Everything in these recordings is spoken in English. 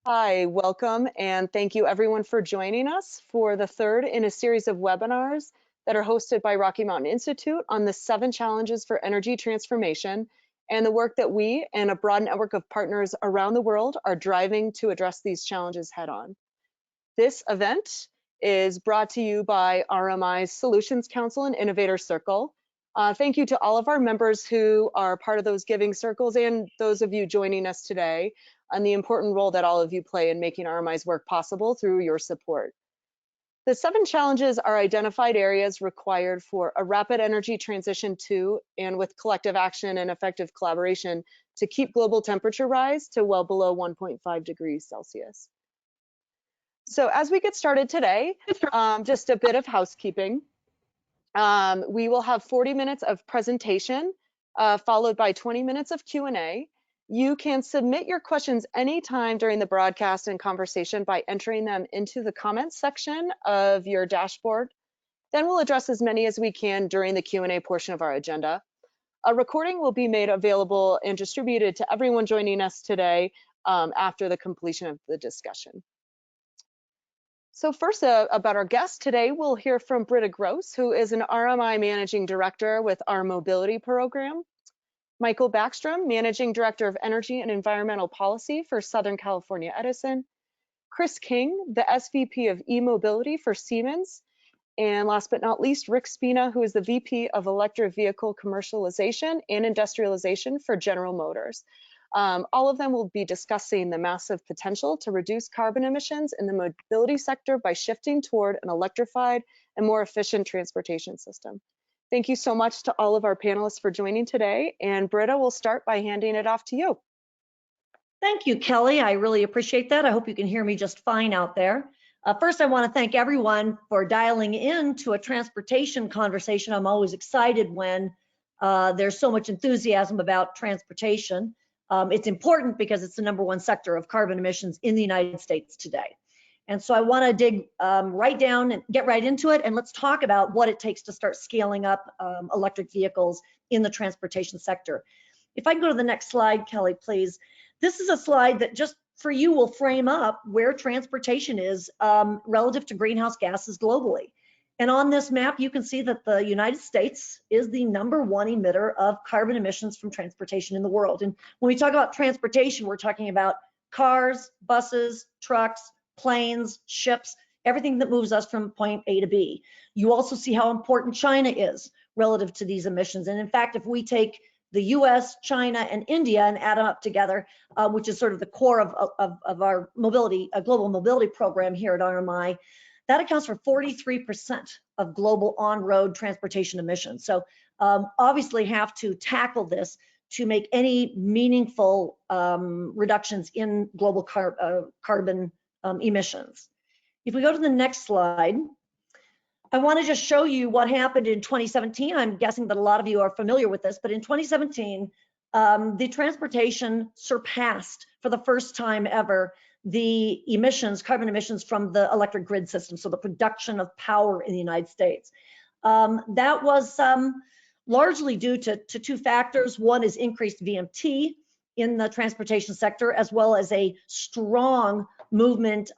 Hi, welcome, and thank you everyone for joining us for the third in a series of webinars that are hosted by Rocky Mountain Institute on the 7 challenges for energy transformation and the work that we and a broad network of partners around the world are driving to address these challenges head on. This event is brought to you by RMI's Solutions Council and Innovator Circle. Thank you to all of our members who are part of those giving circles and those of you joining us today and the important role that all of you play in making RMI's work possible through your support. The 7 challenges are identified areas required for a rapid energy transition to and with collective action and effective collaboration to keep global temperature rise to well below 1.5 degrees Celsius. So as we get started today, just a bit of housekeeping. We will have 40 minutes of presentation, followed by 20 minutes of Q&A. You can submit your questions anytime during the broadcast and conversation by entering them into the comments section of your dashboard. Then we'll address as many as we can during the Q&A portion of our agenda. A recording will be made available and distributed to everyone joining us today after the completion of the discussion. So first, about our guest today, we'll hear from Britta Gross, who is an RMI Managing Director with our Mobility Program. Michael Backstrom, Managing Director of Energy and Environmental Policy for Southern California Edison. Chris King, the SVP of eMobility for Siemens. And last but not least, Rick Spina, who is the VP of Electric Vehicle Commercialization and Industrialization for General Motors. All of them will be discussing the massive potential to reduce carbon emissions in the mobility sector by shifting toward an electrified and more efficient transportation system. Thank you so much to all of our panelists for joining today. And Britta, we'll start by handing it off to you. Thank you, Kelly. I really appreciate that. I hope you can hear me just fine out there. First, I want to thank everyone for dialing in to a transportation conversation. I'm always excited when there's so much enthusiasm about transportation. It's important because it's the #1 sector of carbon emissions in the United States today. And so I want to dig right down and get right into it. And let's talk about what it takes to start scaling up electric vehicles in the transportation sector. If I can go to the next slide, Kelly, please. This is a slide that just for you will frame up where transportation is relative to greenhouse gases globally. And on this map, you can see that the United States is the #1 emitter of carbon emissions from transportation in the world. And when we talk about transportation, we're talking about cars, buses, trucks, planes, ships, everything that moves us from point A to B. You also see how important China is relative to these emissions. And in fact, if we take the US, China, and India and add them up together, which is sort of the core of our mobility, a global mobility program here at RMI, that accounts for 43% of global on-road transportation emissions. So obviously have to tackle this to make any meaningful reductions in global carbon emissions. If we go to the next slide, I want to just show you what happened in 2017. I'm guessing that a lot of you are familiar with this, but in 2017, the transportation surpassed for the first time ever the emissions, carbon emissions from the electric grid system, so the production of power in the United States. That was largely due to 2 factors. One is increased VMT in the transportation sector, as well as a strong movement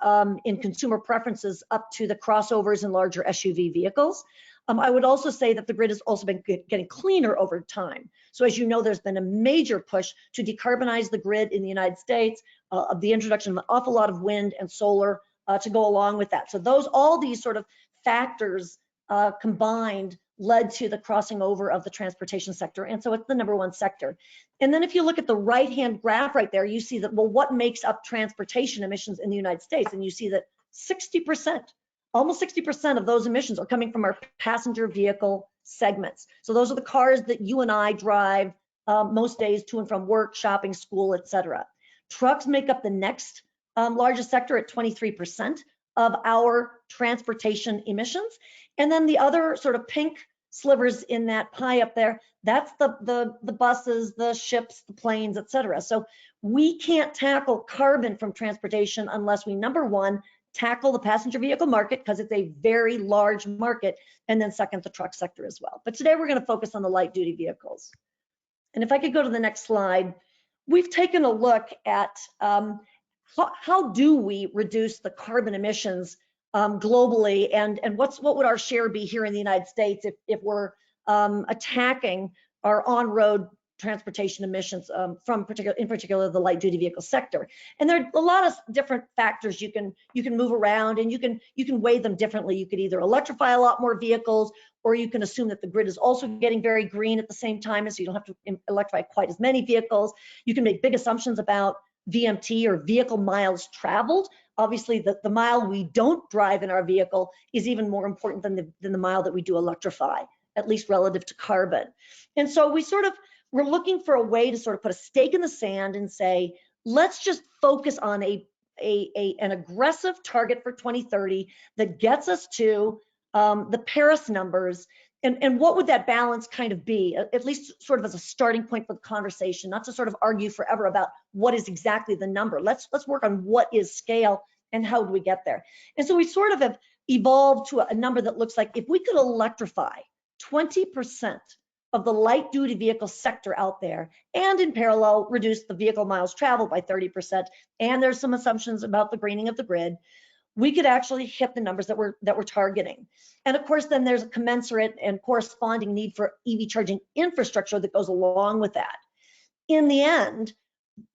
in consumer preferences up to the crossovers and larger SUV vehicles. I would also say that the grid has also been getting cleaner over time. So as you know, there's been a major push to decarbonize the grid in the United States, of the introduction of an awful lot of wind and solar to go along with that. So all these sort of factors combined led to the crossing over of the transportation sector. And so it's the #1 sector. And then if you look at the right-hand graph right there, you see that, well, what makes up transportation emissions in the United States? And you see that 60%, almost 60% of those emissions are coming from our passenger vehicle segments. So those are the cars that you and I drive most days to and from work, shopping, school, etc. Trucks make up the next largest sector at 23% of our transportation emissions. And then the other sort of pink slivers in that pie up there, that's the buses, the ships, the planes, etc. So we can't tackle carbon from transportation unless we, #1, tackle the passenger vehicle market, because it's a very large market, and then second, the truck sector as well. But today we're going to focus on the light duty vehicles. And if I could go to the next slide, we've taken a look at how do we reduce the carbon emissions globally, and what would our share be here in the United States if we're attacking our on-road transportation emissions in particular the light duty vehicle sector. And there are a lot of different factors you can move around, and you can weigh them differently. You could either electrify a lot more vehicles, or you can assume that the grid is also getting very green at the same time, and so you don't have to electrify quite as many vehicles. You can make big assumptions about VMT, or vehicle miles traveled. Obviously, the mile we don't drive in our vehicle is even more important than the mile that we do electrify, at least relative to carbon. And so we're looking for a way to sort of put a stake in the sand and say, let's just focus on an aggressive target for 2030 that gets us to the Paris numbers. And what would that balance kind of be, at least sort of as a starting point for the conversation, not to sort of argue forever about what is exactly the number. Let's work on what is scale and how do we get there. And so we sort of have evolved to a number that looks like, if we could electrify 20% of the light duty vehicle sector out there, and in parallel reduce the vehicle miles traveled by 30%, and there's some assumptions about the greening of the grid, we could actually hit the numbers that we're targeting. And of course, then there's a commensurate and corresponding need for EV charging infrastructure that goes along with that. In the end,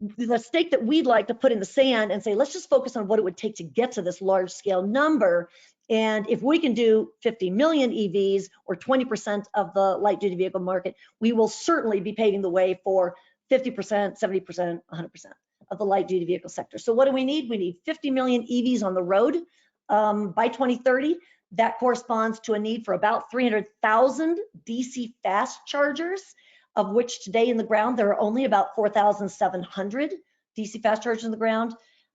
the stake that we'd like to put in the sand and say, let's just focus on what it would take to get to this large scale number. And if we can do 50 million EVs, or 20% of the light duty vehicle market, we will certainly be paving the way for 50%, 70%, 100% of the light duty vehicle sector. So what do we need? We need 50 million EVs on the road by 2030. That corresponds to a need for about 300,000 DC fast chargers, of which today in the ground, there are only about 4,700 DC fast chargers in the ground.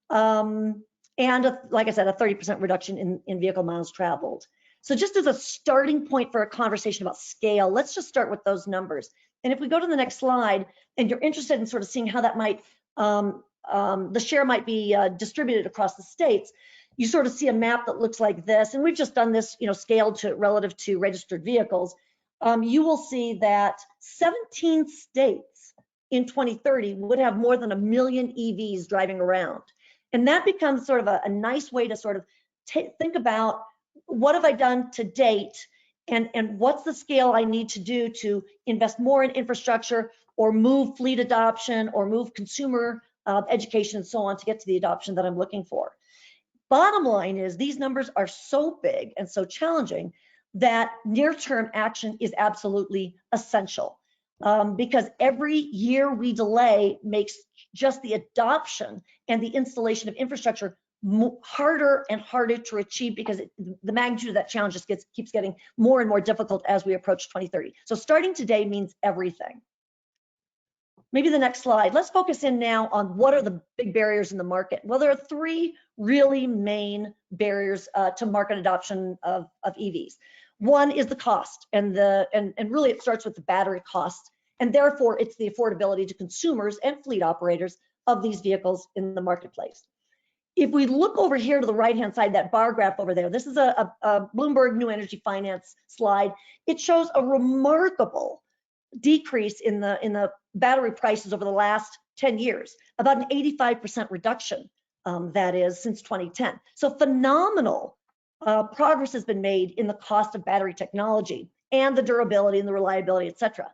And like I said, a 30% reduction in vehicle miles traveled. So just as a starting point for a conversation about scale, let's just start with those numbers. And if we go to the next slide, and you're interested in sort of seeing how that might, the share might be distributed across the states, you sort of see a map that looks like this. And we've just done this, scaled to relative to registered vehicles. You will see that 17 states in 2030 would have more than 1 million EVs driving around. And that becomes sort of a nice way to sort of think about, what have I done to date, and what's the scale I need to do to invest more in infrastructure, or move fleet adoption, or move consumer education and so on to get to the adoption that I'm looking for. Bottom line is, these numbers are so big and so challenging that near-term action is absolutely essential, because every year we delay makes just the adoption and the installation of infrastructure harder and harder to achieve, because the magnitude of that challenge just keeps getting more and more difficult as we approach 2030. So starting today means everything. Maybe the next slide. Let's focus in now on what are the big barriers in the market. Well, there are 3 really main barriers to market adoption of EVs. One is the cost, and really it starts with the battery cost, and therefore it's the affordability to consumers and fleet operators of these vehicles in the marketplace. If we look over here to the right-hand side, that bar graph over there, this is a Bloomberg New Energy Finance slide. It shows a remarkable decrease in the battery prices over the last 10 years, about an 85% reduction, that is, since 2010. So phenomenal progress has been made in the cost of battery technology, and the durability and the reliability, et cetera.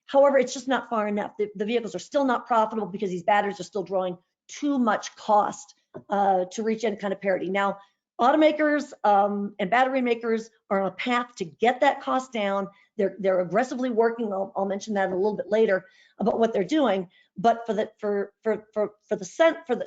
However, it's just not far enough. The vehicles are still not profitable because these batteries are still drawing too much cost to reach any kind of parity. Now, automakers and battery makers are on a path to get that cost down. They're aggressively working. I'll mention that a little bit later about what they're doing. But for the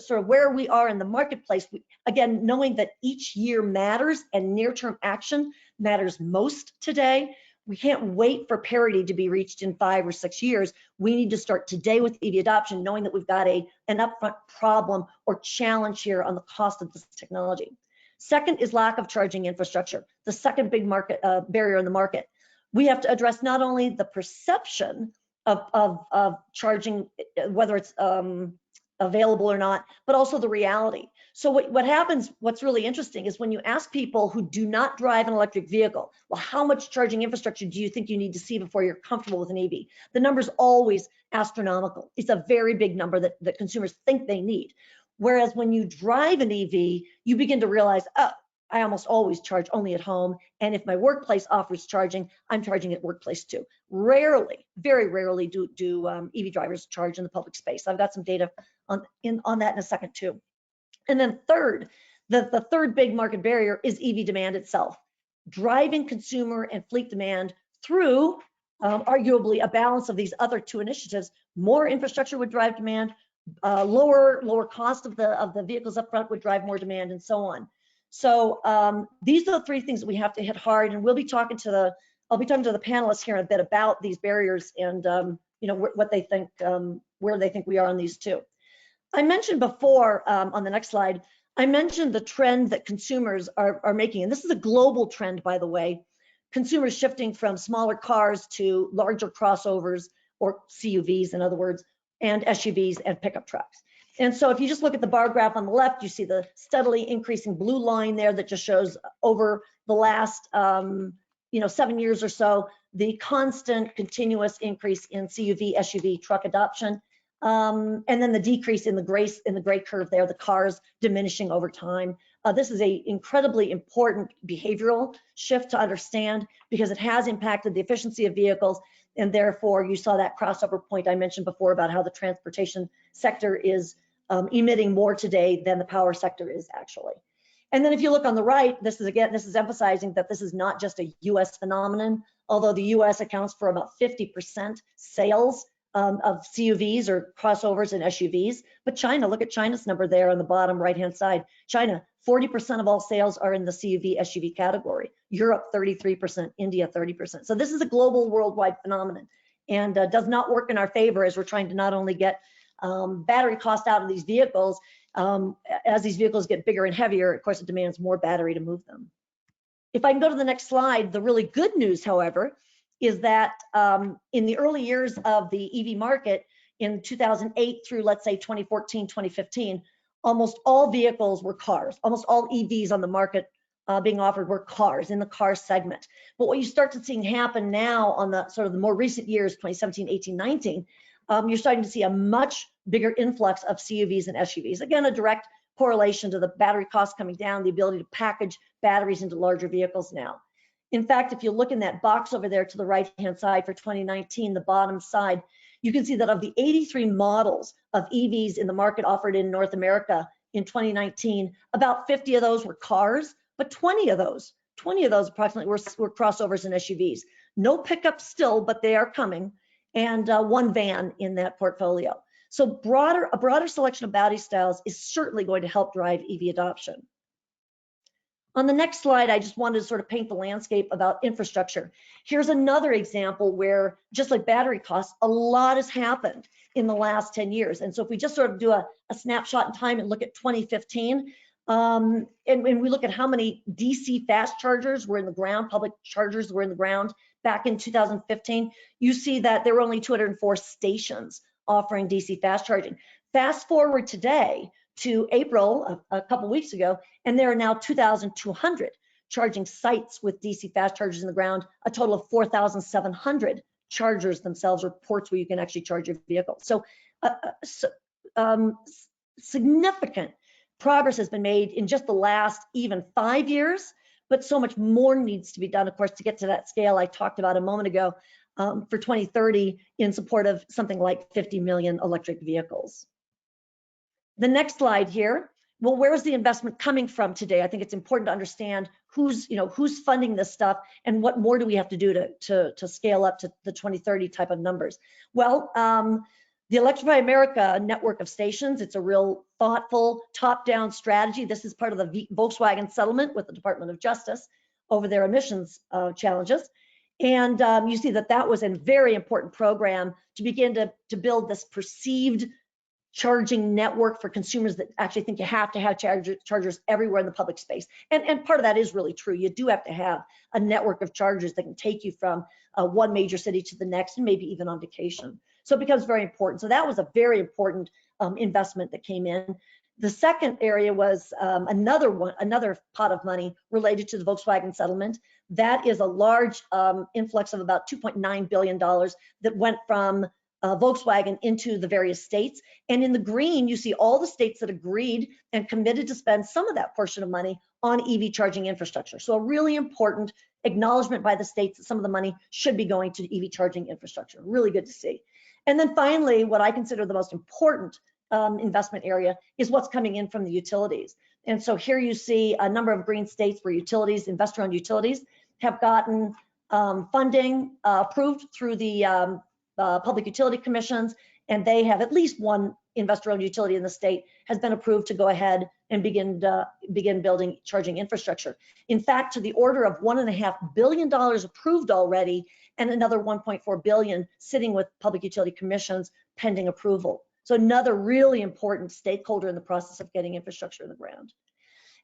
sort of where we are in the marketplace, again, knowing that each year matters and near-term action matters most today, we can't wait for parity to be reached in 5 or 6 years. We need to start today with EV adoption, knowing that we've got an upfront problem or challenge here on the cost of this technology. Second is lack of charging infrastructure, the second big market barrier in the market. We have to address not only the perception of charging, whether it's available or not, but also the reality. So what happens, what's really interesting is when you ask people who do not drive an electric vehicle, well, how much charging infrastructure do you think you need to see before you're comfortable with an EV? The number's always astronomical. It's a very big number that consumers think they need. Whereas when you drive an EV, you begin to realize, oh, I almost always charge only at home. And if my workplace offers charging, I'm charging at workplace too. Rarely, very rarely do EV drivers charge in the public space. I've got some data on that in a second too. And then third, the third big market barrier is EV demand itself. Driving consumer and fleet demand through arguably a balance of these other two initiatives. More infrastructure would drive demand, lower cost of the vehicles up front would drive more demand, and so on. So these are the three things that we have to hit hard, and I'll be talking to the panelists here in a bit about these barriers and what they think, where they think we are on these two. I mentioned before on the next slide, I mentioned the trend that consumers are making, and this is a global trend, by the way. Consumers shifting from smaller cars to larger crossovers, or CUVs in other words, and SUVs and pickup trucks. And so if you just look at the bar graph on the left, you see the steadily increasing blue line there that just shows over the last 7 years or so, the constant continuous increase in CUV, SUV truck adoption. And then the decrease in the gray curve there, the cars diminishing over time. This is an incredibly important behavioral shift to understand because it has impacted the efficiency of vehicles, and therefore you saw that crossover point I mentioned before about how the transportation sector is emitting more today than the power sector is actually. And then if you look on the right, this is emphasizing that this is not just a US phenomenon, although the US accounts for about 50% sales of CUVs or crossovers and SUVs. But China, look at China's number there on the bottom right-hand side. China, 40% of all sales are in the CUV, SUV category. Europe, 33%, India, 30%. So this is a global, worldwide phenomenon and does not work in our favor as we're trying to not only get battery cost out of these vehicles, as these vehicles get bigger and heavier, of course, it demands more battery to move them. If I can go to the next slide, the really good news, however, is that in the early years of the EV market, in 2008 through, let's say, 2014, 2015, almost all vehicles were cars. Almost all EVs on the market being offered were cars in the car segment. But what you start to see happen now on the sort of the more recent years, 2017, 18, 19, you're starting to see a much bigger influx of CUVs and SUVs. Again, a direct correlation to the battery costs coming down, the ability to package batteries into larger vehicles now. In fact, if you look in that box over there to the right-hand side for 2019, the bottom side, you can see that of the 83 models of EVs in the market offered in North America in 2019, about 50 of those were cars, but 20 of those approximately were crossovers and SUVs. No pickups still, but they are coming, and one van in that portfolio. So a broader selection of battery styles is certainly going to help drive EV adoption. On the next slide, I just wanted to sort of paint the landscape about infrastructure. Here's another example where, just like battery costs, a lot has happened in the last 10 years. And so if we just sort of do a snapshot in time and look at 2015, and we look at how many DC fast chargers were in the ground, public chargers were in the ground back in 2015, you see that there were only 204 stations offering DC fast charging. Fast forward today to April, a couple weeks ago, and there are now 2,200 charging sites with DC fast chargers in the ground, a total of 4,700 chargers themselves, or ports where you can actually charge your vehicle. So significant progress has been made in just the last even 5 years, but so much more needs to be done, of course, to get to that scale I talked about a moment ago for 2030 in support of something like 50 million electric vehicles. The next slide here, well, where's the investment coming from today? I think it's important to understand who's funding this stuff and what more do we have to do to scale up to the 2030 type of numbers. Well, the Electrify America network of stations, it's a real thoughtful top-down strategy. This is part of the Volkswagen settlement with the Department of Justice over their emissions challenges. And you see that was a very important program to begin to build this perceived charging network for consumers that actually think you have to have chargers everywhere in the public space. And part of that is really true. You do have to have a network of chargers that can take you from one major city to the next and maybe even on vacation. So it becomes very important. So that was a very important investment that came in. The second area was another pot of money related to the Volkswagen settlement. That is a large influx of about $2.9 billion that went from Volkswagen into the various states. And in the green, you see all the states that agreed and committed to spend some of that portion of money on EV charging infrastructure. So a really important acknowledgement by the states that some of the money should be going to EV charging infrastructure. Really good to see. And then finally, what I consider the most important investment area is what's coming in from the utilities. And so here you see a number of green states where utilities, investor-owned utilities, have gotten funding approved through the public utility commissions, and they have at least one investor-owned utility in the state has been approved to go ahead and begin building charging infrastructure. In fact, to the order of $1.5 billion approved already, and another $1.4 billion sitting with public utility commissions pending approval. So another really important stakeholder in the process of getting infrastructure in the ground.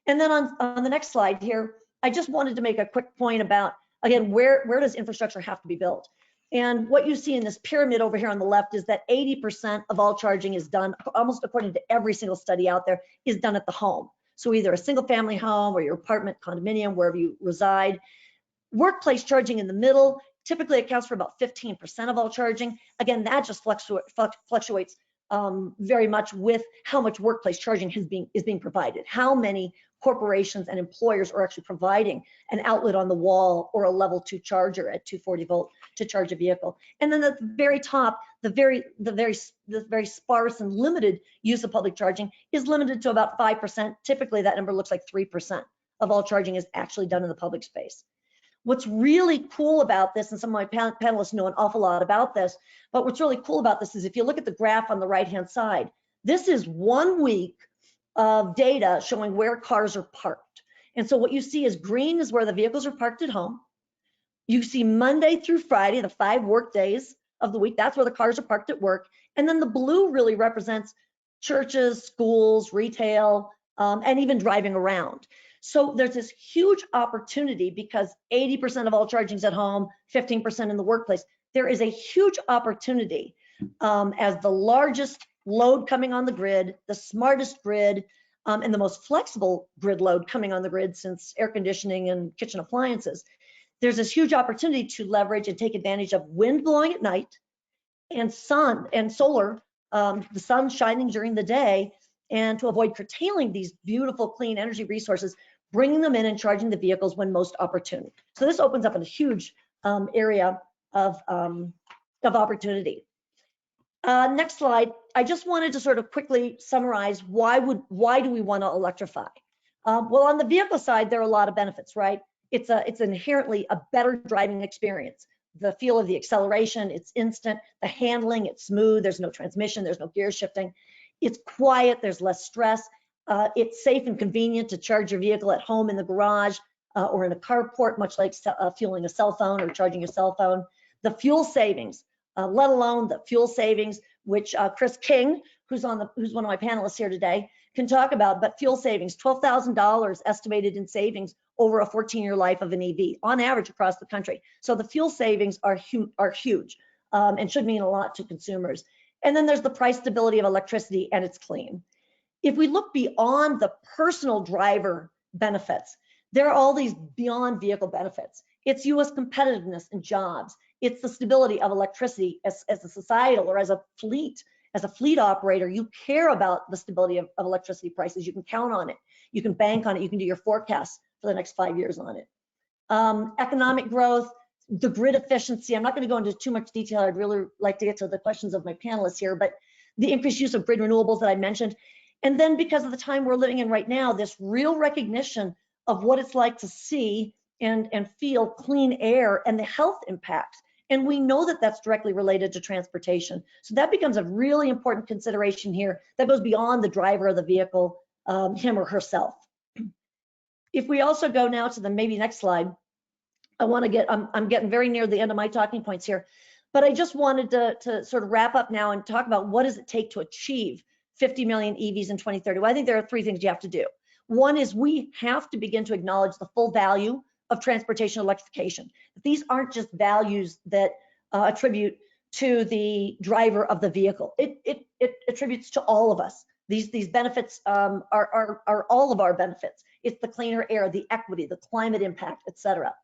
And then on the next slide here, I just wanted to make a quick point about, again, where does infrastructure have to be built? And what you see in this pyramid over here on the left is that 80% of all charging is done, almost according to every single study out there, is done at the home. So either a single family home or your apartment, condominium, wherever you reside. Workplace charging in the middle typically accounts for about 15% of all charging. Again, that just fluctuates very much with how much workplace charging is being provided. How many corporations and employers are actually providing an outlet on the wall or a level 2 charger at 240 volt to charge a vehicle. And then at the very top, the very sparse and limited use of public charging is limited to about 5%. Typically, that number looks like 3% of all charging is actually done in the public space. What's really cool about this, and some of my panelists know an awful lot about this, but what's really cool about this is if you look at the graph on the right-hand side, this is 1 week of data showing where cars are parked. And so what you see is green is where the vehicles are parked at home. You see Monday through Friday, the 5 work days of the week, that's where the cars are parked at work. And then the blue really represents churches, schools, retail, and even driving around. So there's this huge opportunity because 80% of all charging is at home, 15% in the workplace. There is a huge opportunity as the largest load coming on the grid, the smartest grid, and the most flexible grid load coming on the grid since air conditioning and kitchen appliances. There's this huge opportunity to leverage and take advantage of wind blowing at night and sun and solar, the sun shining during the day, and to avoid curtailing these beautiful clean energy resources, bringing them in and charging the vehicles when most opportune. So this opens up a huge area of opportunity. Next slide. I just wanted to sort of quickly summarize why do we want to electrify? Well, on the vehicle side, there are a lot of benefits, right? It's inherently a better driving experience. The feel of the acceleration, it's instant. The handling, it's smooth. There's no transmission. There's no gear shifting. It's quiet. There's less stress. It's safe and convenient to charge your vehicle at home in the garage or in a carport, much like fueling a cell phone or charging your cell phone. The fuel savings, let alone the fuel savings, which Chris King, who's one of my panelists here today, can talk about. But fuel savings, $12,000 estimated in savings over a 14-year life of an EV on average across the country. So the fuel savings are huge and should mean a lot to consumers. And then there's the price stability of electricity, and it's clean. If we look beyond the personal driver benefits, there are all these beyond vehicle benefits. It's U.S. competitiveness and jobs. It's the stability of electricity as a societal or as a fleet operator. You care about the stability of electricity prices. You can count on it. You can bank on it. You can do your forecasts for the next 5 years on it. Economic growth, the grid efficiency. I'm not going to go into too much detail. I'd really like to get to the questions of my panelists here, but the increased use of grid renewables that I mentioned. And then because of the time we're living in right now, this real recognition of what it's like to see and feel clean air and the health impacts. And we know that that's directly related to transportation. So that becomes a really important consideration here that goes beyond the driver of the vehicle, him or herself. If we also go now to the maybe next slide, I'm getting very near the end of my talking points here, but I just wanted to sort of wrap up now and talk about what does it take to achieve 50 million EVs in 2030. Well, I think there are 3 things you have to do. One is we have to begin to acknowledge the full value of transportation electrification. These aren't just values that attribute to the driver of the vehicle. It attributes to all of us. These benefits are all of our benefits. It's the cleaner air, the equity, the climate impact, etc.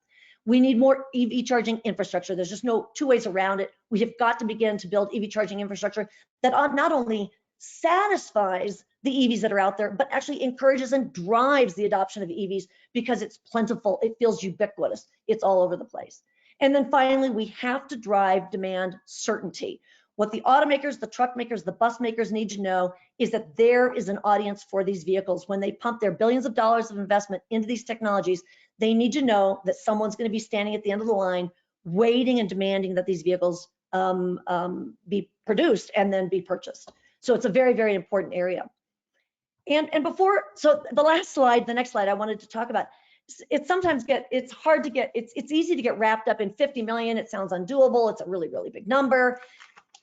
We need more EV charging infrastructure. There's just no two ways around it. We have got to begin to build EV charging infrastructure that not only satisfies the EVs that are out there, but actually encourages and drives the adoption of EVs because it's plentiful, it feels ubiquitous, it's all over the place. And then finally, we have to drive demand certainty. What the automakers, the truck makers, the bus makers need to know is that there is an audience for these vehicles. When they pump their billions of dollars of investment into these technologies, they need to know that someone's going to be standing at the end of the line waiting and demanding that these vehicles be produced and then be purchased. So it's a very, very important area. And before, so the last slide, the next slide I wanted to talk about, it's easy to get wrapped up in 50 million. It sounds undoable. It's a really, really big number.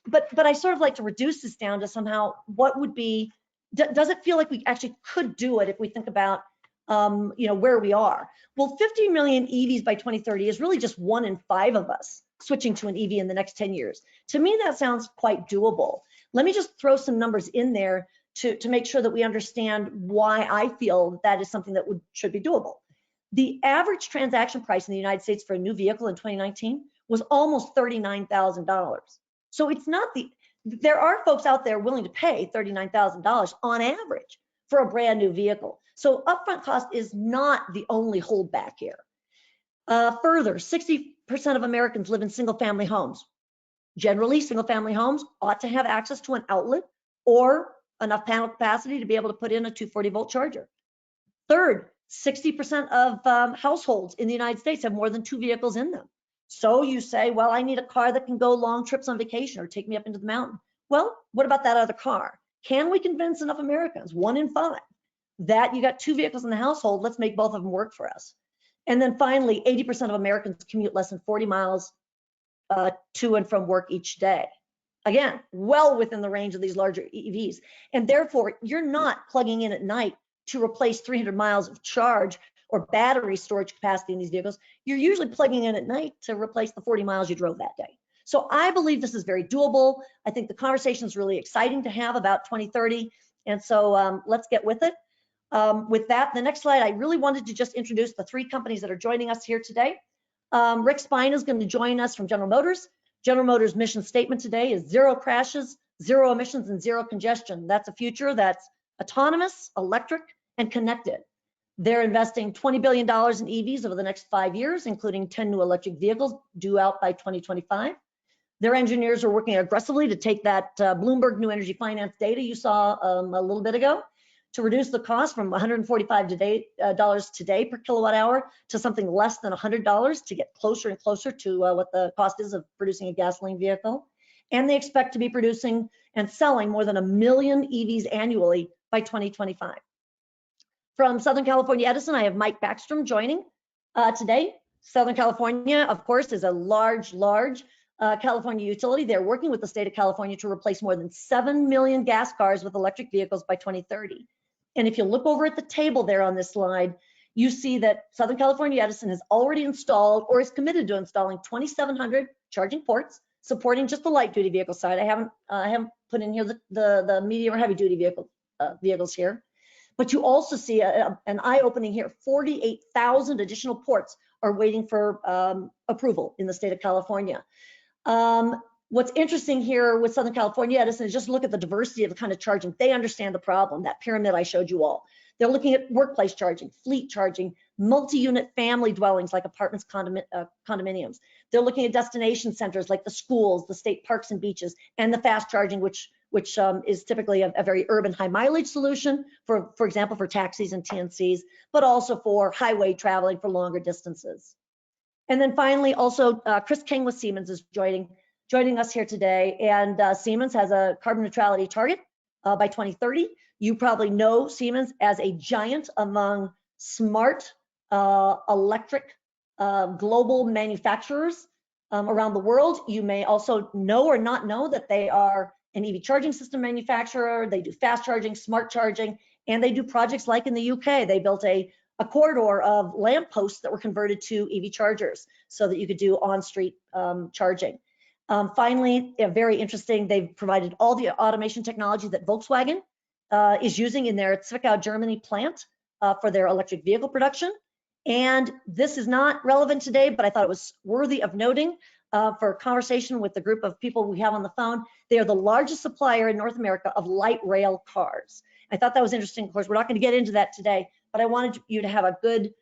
But I sort of like to reduce this down to somehow what would be, does it feel like we actually could do it if we think about where we are? Well, 50 million EVs by 2030 is really just 1 in 5 of us switching to an EV in the next 10 years. To me, that sounds quite doable. Let me just throw some numbers in there to make sure that we understand why I feel that is something that should be doable. The average transaction price in the United States for a new vehicle in 2019 was almost $39,000. So it's not there are folks out there willing to pay $39,000 on average for a brand new vehicle. So upfront cost is not the only holdback here. Further, 60% of Americans live in single family homes. Generally, single family homes ought to have access to an outlet or enough panel capacity to be able to put in a 240 volt charger. Third, 60% of households in the United States have more than 2 vehicles in them. So you say, well, I need a car that can go long trips on vacation or take me up into the mountain. Well, what about that other car? Can we convince enough Americans, 1 in 5, that you got 2 vehicles in the household, let's make both of them work for us? And then finally, 80% of Americans commute less than 40 miles to and from work each day. Again, well within the range of these larger EVs. And therefore, you're not plugging in at night to replace 300 miles of charge or battery storage capacity in these vehicles. You're usually plugging in at night to replace the 40 miles you drove that day. So I believe this is very doable. I think the conversation is really exciting to have about 2030. And so let's get with it. With that, the next slide, I really wanted to just introduce the 3 companies that are joining us here today. Rick Spina is going to join us from General Motors. General Motors' mission statement today is 0 crashes, 0 emissions, and 0 congestion. That's a future that's autonomous, electric, and connected. They're investing $20 billion in EVs over the next 5 years, including 10 new electric vehicles due out by 2025. Their engineers are working aggressively to take that Bloomberg New Energy Finance data you saw a little bit ago to reduce the cost from $145 today per kilowatt hour to something less than $100 to get closer and closer to what the cost is of producing a gasoline vehicle. And they expect to be producing and selling more than 1 million EVs annually by 2025. From Southern California Edison, I have Mike Backstrom joining today. Southern California, of course, is a large California utility. They're working with the state of California to replace more than 7 million gas cars with electric vehicles by 2030. And if you look over at the table there on this slide, you see that Southern California Edison has already installed or is committed to installing 2,700 charging ports, supporting just the light duty vehicle side. I haven't put in here the medium or heavy duty vehicles here. But you also see an eye-opening here. 48,000 additional ports are waiting for approval in the state of California. What's interesting here with Southern California Edison is just look at the diversity of the kind of charging. They understand the problem, that pyramid I showed you all. They're looking at workplace charging, fleet charging, multi-unit family dwellings like apartments, condominiums. They're looking at destination centers like the schools, the state parks and beaches, and the fast charging, which is typically a very urban high mileage solution, for example, for taxis and TNCs, but also for highway traveling for longer distances. And then finally, also Chris King with Siemens is joining us here today. And Siemens has a carbon neutrality target by 2030. You probably know Siemens as a giant among smart electric global manufacturers around the world. You may also know or not know that they are an EV charging system manufacturer. They do fast charging, smart charging, and they do projects like in the UK. They built a corridor of lampposts that were converted to EV chargers so that you could do on-street charging. Finally, very interesting, they've provided all the automation technology that Volkswagen is using in their Zwickau, Germany plant for their electric vehicle production. And this is not relevant today, but I thought it was worthy of noting for a conversation with the group of people we have on the phone. They are the largest supplier in North America of light rail cars. I thought that was interesting. Of course, we're not going to get into that today, but I wanted you to have a good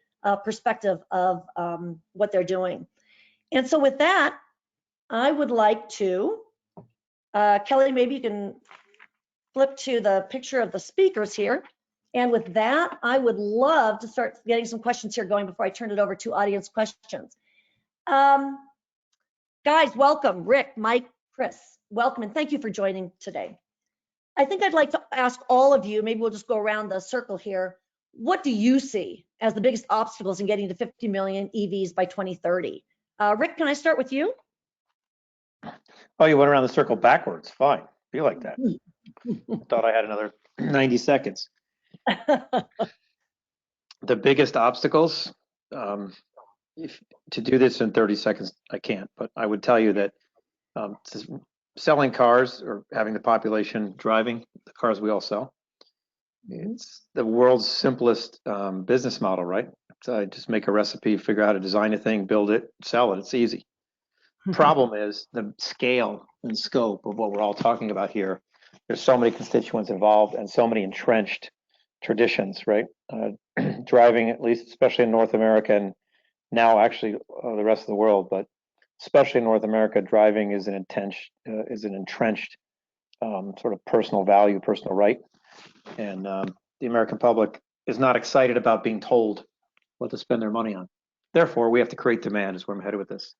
perspective of what they're doing. And so with that, I would like to, Kelly, maybe you can flip to the picture of the speakers here. And with that, I would love to start getting some questions here going before I turn it over to audience questions. Guys, welcome. Rick, Mike, Chris, welcome, and thank you for joining today. I think I'd like to ask all of you, maybe we'll just go around the circle here. What do you see as the biggest obstacles in getting to 50 million EVs by 2030? Rick, can I start with you? Oh, you went around the circle backwards. Fine. Be like that. Thought I had another 90 seconds. The biggest obstacles, to do this in 30 seconds, I can't, but I would tell you that selling cars or having the population driving the cars we all sell, it's the world's simplest business model, right? So just make a recipe, figure out how to design a thing, build it, sell it. It's easy. Problem is the scale and scope of what we're all talking about here. There's so many constituents involved and so many entrenched traditions, right? Driving, at least, especially in North America and now actually the rest of the world, but especially in North America, driving is an entrenched sort of personal value, personal right. And the American public is not excited about being told what to spend their money on. Therefore, we have to create demand, is where I'm headed with this.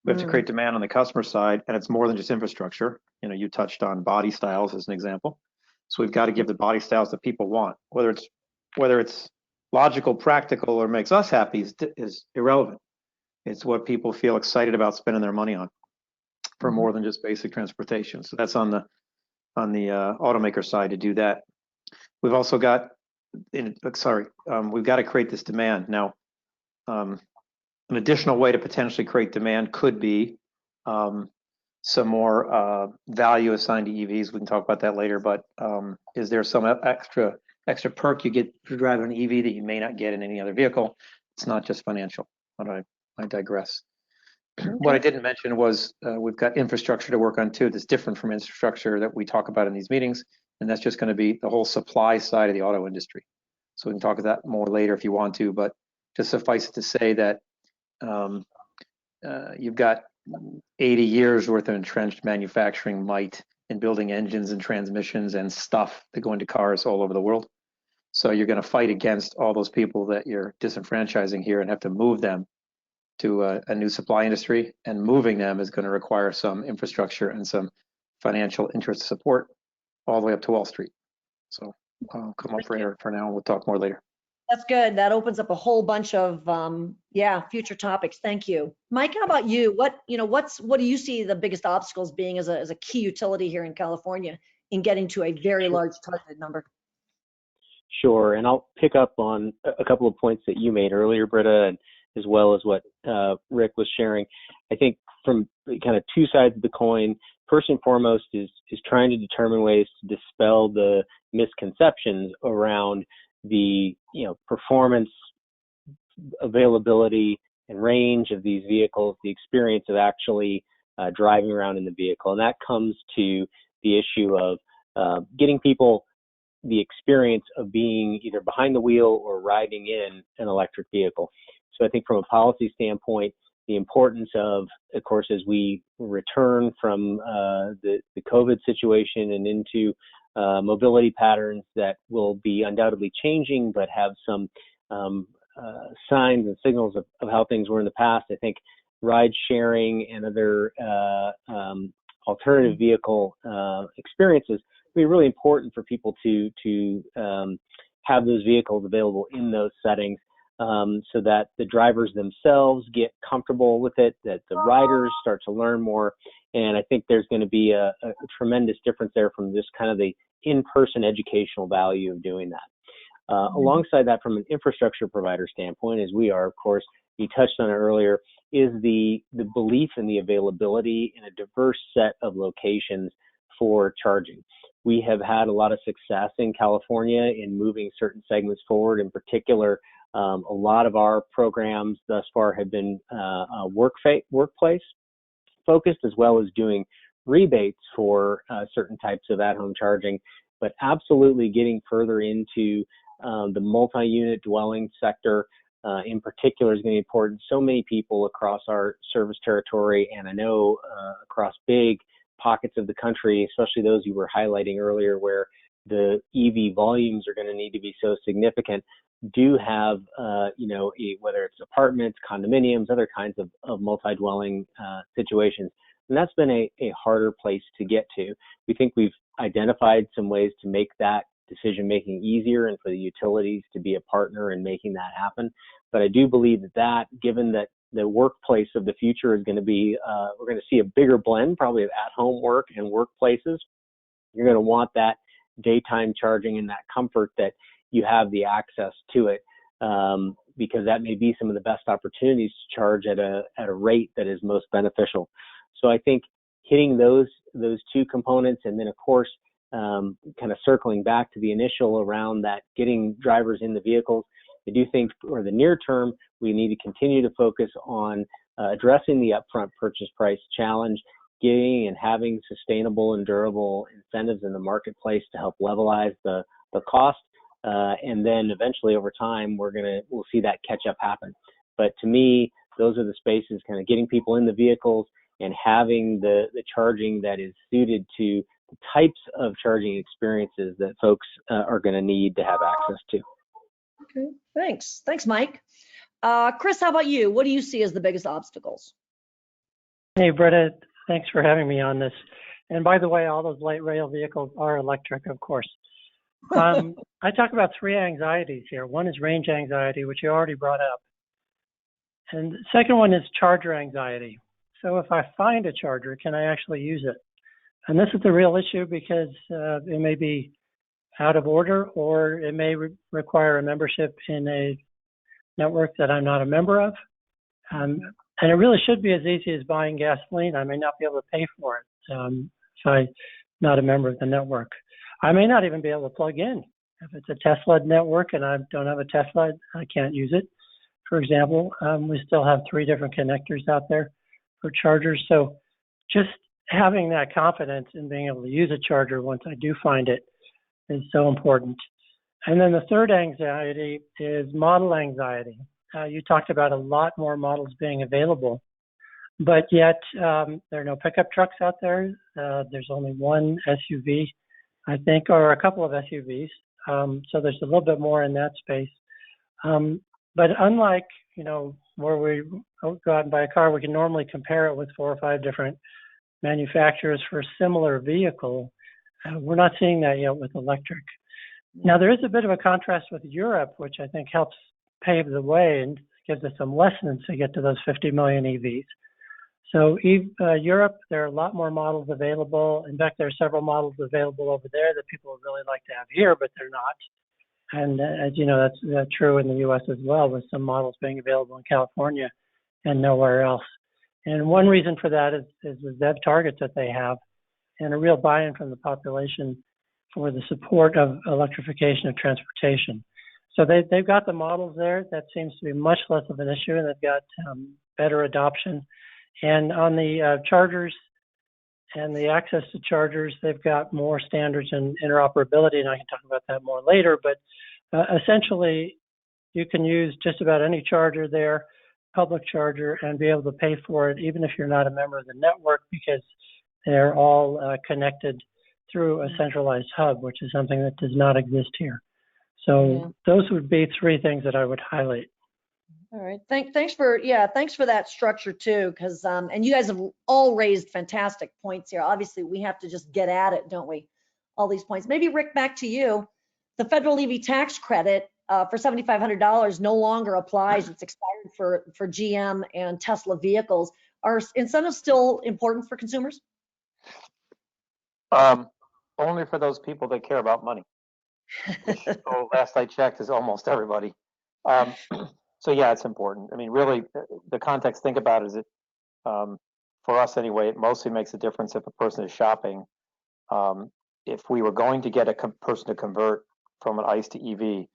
We have to create demand on the customer side, and it's more than just infrastructure. You know, you touched on body styles as an example. So we've got to give the body styles that people want. Whether it's logical, practical, or makes us happy is irrelevant. It's what people feel excited about spending their money on for more than just basic transportation. So that's on the automaker side to do that. We've also got, we've got to create this demand now. An additional way to potentially create demand could be some more value assigned to EVs. We can talk about that later, but is there some extra perk you get for driving an EV that you may not get in any other vehicle? It's not just financial, but I digress. Okay. What I didn't mention was we've got infrastructure to work on too that's different from infrastructure that we talk about in these meetings, and that's just going to be the whole supply side of the auto industry. So we can talk about that more later if you want to, but just suffice it to say that you've got 80 years worth of entrenched manufacturing might in building engines and transmissions and stuff that go into cars all over the world. So you're going to fight against all those people that you're disenfranchising here and have to move them to a new supply industry, and moving them is going to require some infrastructure and some financial interest support all the way up to Wall Street. So I'll come up for now. We'll talk more later. That's good. That opens up a whole bunch of future topics. Thank you, Mike. How about you? What do you see the biggest obstacles being as a key utility here in California in getting to a very large targeted number? Sure, and I'll pick up on a couple of points that you made earlier, Britta, and as well as what Rick was sharing. I think from kind of two sides of the coin, first and foremost is trying to determine ways to dispel the misconceptions around the performance, availability, and range of these vehicles, the experience of actually driving around in the vehicle. And that comes to the issue of getting people the experience of being either behind the wheel or riding in an electric vehicle. So I think from a policy standpoint, the importance of course, as we return from the COVID situation and into mobility patterns that will be undoubtedly changing, but have some signs and signals of how things were in the past. I think ride sharing and other alternative vehicle experiences will be really important for people to have those vehicles available in those settings, so that the drivers themselves get comfortable with it, that the riders start to learn more. And I think there's going to be a tremendous difference there from just kind of the in-person educational value of doing that. Alongside that, from an infrastructure provider standpoint, as we are, of course, you touched on it earlier, is the belief in the availability in a diverse set of locations for charging. We have had a lot of success in California in moving certain segments forward, in particular A lot of our programs thus far have been workplace focused, as well as doing rebates for certain types of at-home charging, but absolutely getting further into the multi-unit dwelling sector in particular is going to be important. So many people across our service territory, and I know across big pockets of the country, especially those you were highlighting earlier, where the EV volumes are going to need to be so significant, do have, whether it's apartments, condominiums, other kinds of multi-dwelling situations. And that's been a harder place to get to. We think we've identified some ways to make that decision-making easier and for the utilities to be a partner in making that happen. But I do believe that given that the workplace of the future is going to be, we're going to see a bigger blend probably of at-home work and workplaces. You're going to want that daytime charging and that comfort that you have the access to it, because that may be some of the best opportunities to charge at a rate that is most beneficial. So I think hitting those two components, and then of course kind of circling back to the initial around that getting drivers in the vehicles, I do think for the near term we need to continue to focus on addressing the upfront purchase price challenge, getting and having sustainable and durable incentives in the marketplace to help levelize the cost, and then eventually over time we'll see that catch up happen. But to me, those are the spaces, kind of getting people in the vehicles and having the charging that is suited to the types of charging experiences that folks are going to need to have access to. Okay, thanks. Thanks, Mike. Chris, how about you? What do you see as the biggest obstacles? Hey, Britta, thanks for having me on this. And by the way, all those light rail vehicles are electric, of course. I talk about three anxieties here. One is range anxiety, which you already brought up. And the second one is charger anxiety. So if I find a charger, can I actually use it? And this is the real issue, because it may be out of order, or it may require a membership in a network that I'm not a member of. And it really should be as easy as buying gasoline. I may not be able to pay for it if I'm not a member of the network. I may not even be able to plug in. If it's a Tesla network and I don't have a Tesla, I can't use it. For example, we still have 3 different connectors out there for chargers. So just having that confidence in being able to use a charger once I do find it is so important. And then the third anxiety is model anxiety. You talked about a lot more models being available, but yet there are no pickup trucks out there. There's only one SUV, I think, or a couple of SUVs. So there's a little bit more in that space. But unlike, where we go out and buy a car, we can normally compare it with 4 or 5 different manufacturers for a similar vehicle. We're not seeing that yet with electric. Now, there is a bit of a contrast with Europe, which I think helps pave the way and gives us some lessons to get to those 50 million EVs. So Europe, there are a lot more models available. In fact, there are several models available over there that people would really like to have here, but they're not. And as you know, that's true in the U.S. as well, with some models being available in California and nowhere else. And one reason for that is the ZEV targets that they have, and a real buy-in from the population for the support of electrification of transportation. So they've got the models there. That seems to be much less of an issue, and they've got better adoption. And on the chargers and the access to chargers, they've got more standards and interoperability, and I can talk about that more later. But essentially, you can use just about any charger there, public charger, and be able to pay for it, even if you're not a member of the network, because they're all connected through a centralized hub, which is something that does not exist here. So those would be 3 things that I would highlight. All right. Thanks for that structure too, because and you guys have all raised fantastic points here. Obviously, we have to just get at it, don't we? All these points. Maybe Rick, back to you. The federal EV tax credit for $7,500 no longer applies. It's expired for GM and Tesla vehicles. Are incentives still important for consumers? Only for those people that care about money, which last I checked is almost everybody. So yeah, it's important. I mean, really, the context, think about it, is it, for us anyway, it mostly makes a difference if a person is shopping. If we were going to get a person to convert from an ICE to EV,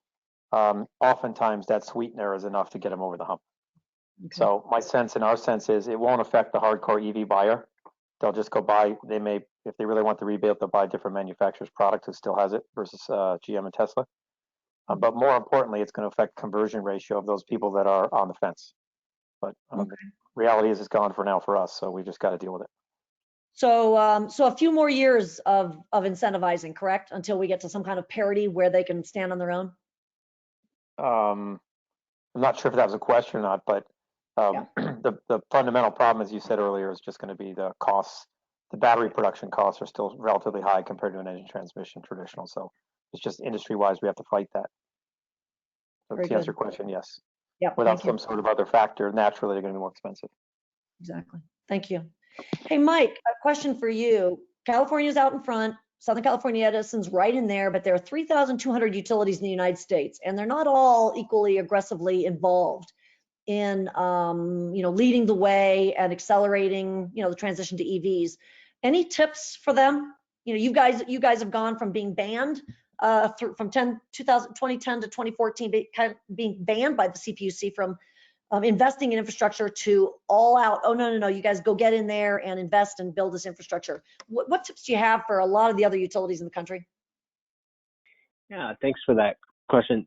oftentimes that sweetener is enough to get them over the hump. Okay. So my sense and our sense is it won't affect the hardcore EV buyer. They'll just go buy, they may, if they really want the rebate, they'll buy a different manufacturer's product who still has it versus GM and Tesla. But more importantly, it's going to affect conversion ratio of those people that are on the fence. But reality is it's gone for now for us, so we just got to deal with it. So, so a few more years of incentivizing, correct? Until we get to some kind of parity where they can stand on their own? I'm not sure if that was a question or not, but the fundamental problem, as you said earlier, is just going to be the costs. The battery production costs are still relatively high compared to an engine transmission traditional. So it's just industry-wise, we have to fight that. So to answer your question, yes. Yep, without some sort of other factor, naturally they're going to be more expensive. Exactly. Thank you. Hey, Mike, a question for you. California's out in front. Southern California Edison's right in there, but there are 3,200 utilities in the United States, and they're not all equally aggressively involved in, leading the way and accelerating, the transition to EVs. Any tips for them? You guys have gone from being banned from 2010 to 2014, being banned by the CPUC from investing in infrastructure to all out, oh, no, you guys go get in there and invest and build this infrastructure. What tips do you have for a lot of the other utilities in the country? Yeah, thanks for that question.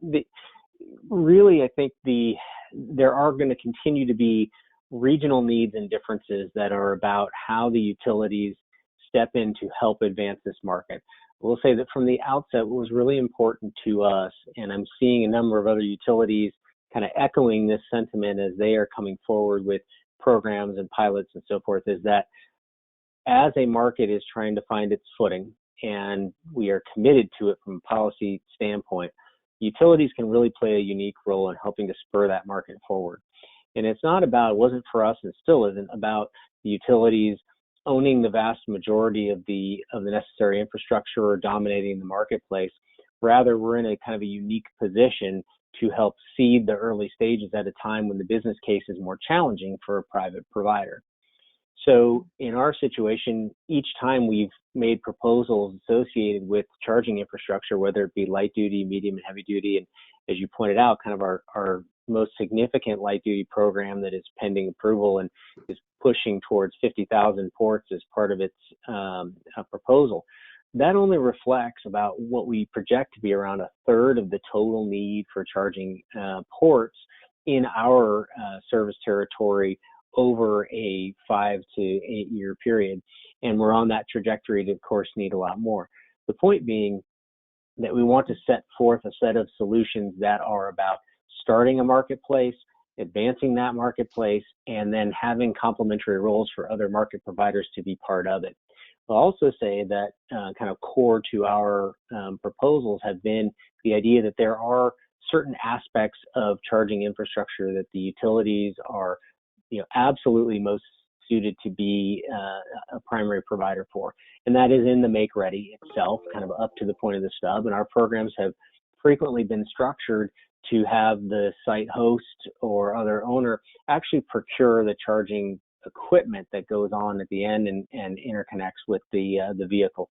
Really, I think there are going to continue to be regional needs and differences that are about how the utilities step in to help advance this market. We'll say that from the outset, what was really important to us, and I'm seeing a number of other utilities kind of echoing this sentiment as they are coming forward with programs and pilots and so forth, is that as a market is trying to find its footing, and we are committed to it from a policy standpoint, utilities can really play a unique role in helping to spur that market forward. And it's not about, it wasn't for us and still isn't about the utilities owning the vast majority of the necessary infrastructure or dominating the marketplace. Rather, we're in a kind of a unique position to help seed the early stages at a time when the business case is more challenging for a private provider. So in our situation, each time we've made proposals associated with charging infrastructure, whether it be light duty, medium, and heavy duty, and as you pointed out, kind of our most significant light duty program that is pending approval and is pushing towards 50,000 ports as part of its proposal, that only reflects about what we project to be around a third of the total need for charging ports in our service territory over a 5 to 8 year period. And we're on that trajectory to, of course, need a lot more. The point being that we want to set forth a set of solutions that are about starting a marketplace, advancing that marketplace, and then having complementary roles for other market providers to be part of it. I'll also say that kind of core to our proposals have been the idea that there are certain aspects of charging infrastructure that the utilities are absolutely most suited to be a primary provider for. And that is in the make ready itself, kind of up to the point of the stub. And our programs have frequently been structured to have the site host or other owner actually procure the charging equipment that goes on at the end and interconnects with the vehicle.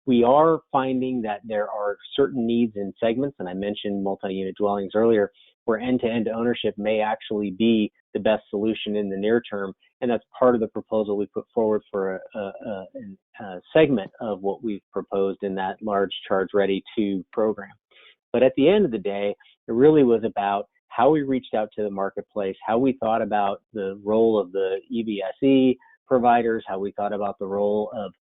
We are finding that there are certain needs in segments, and I mentioned multi-unit dwellings earlier, where end-to-end ownership may actually be the best solution in the near term, and that's part of the proposal we put forward for a segment of what we've proposed in that large Charge Ready 2 program. But at the end of the day, it really was about how we reached out to the marketplace, how we thought about the role of the EVSE providers, how we thought about the role of